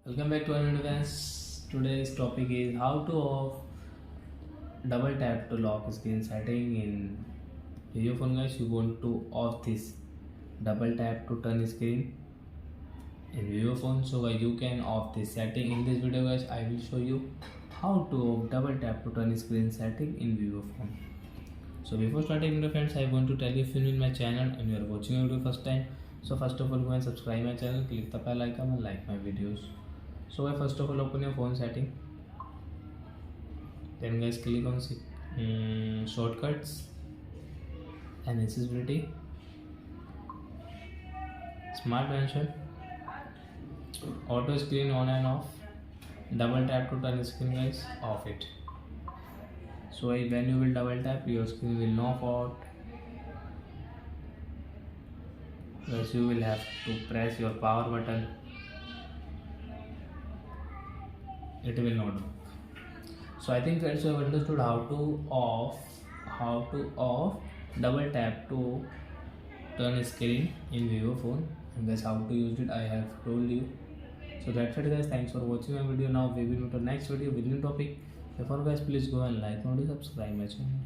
Welcome back to our video guys. Today's topic is how to off double tap to lock screen setting in video phone guys. You want to off this double tap to turn screen in video phone, so guys you can off this setting. In this video guys I will show you how to off double tap to turn screen setting in video phone. So before starting video friends, I want to tell you if you are in my channel and you are watching my video first time, so first of all go and subscribe my channel, click the bell icon and like my videos. So I first of all open your phone setting, then guys click on shortcuts and accessibility, smart mention, auto screen on and off, double tap to turn screen guys, off it. So when you will double tap, your screen will knock out. Thus you will have to press your power button. It will not work. So I think friends you have understood how to off double tap to turn screen in vivo phone, and guys how to use it I have told you. So that's it guys, thanks for watching my video. Now we will meet on next video with new topic. Before guys please go and like and subscribe my channel.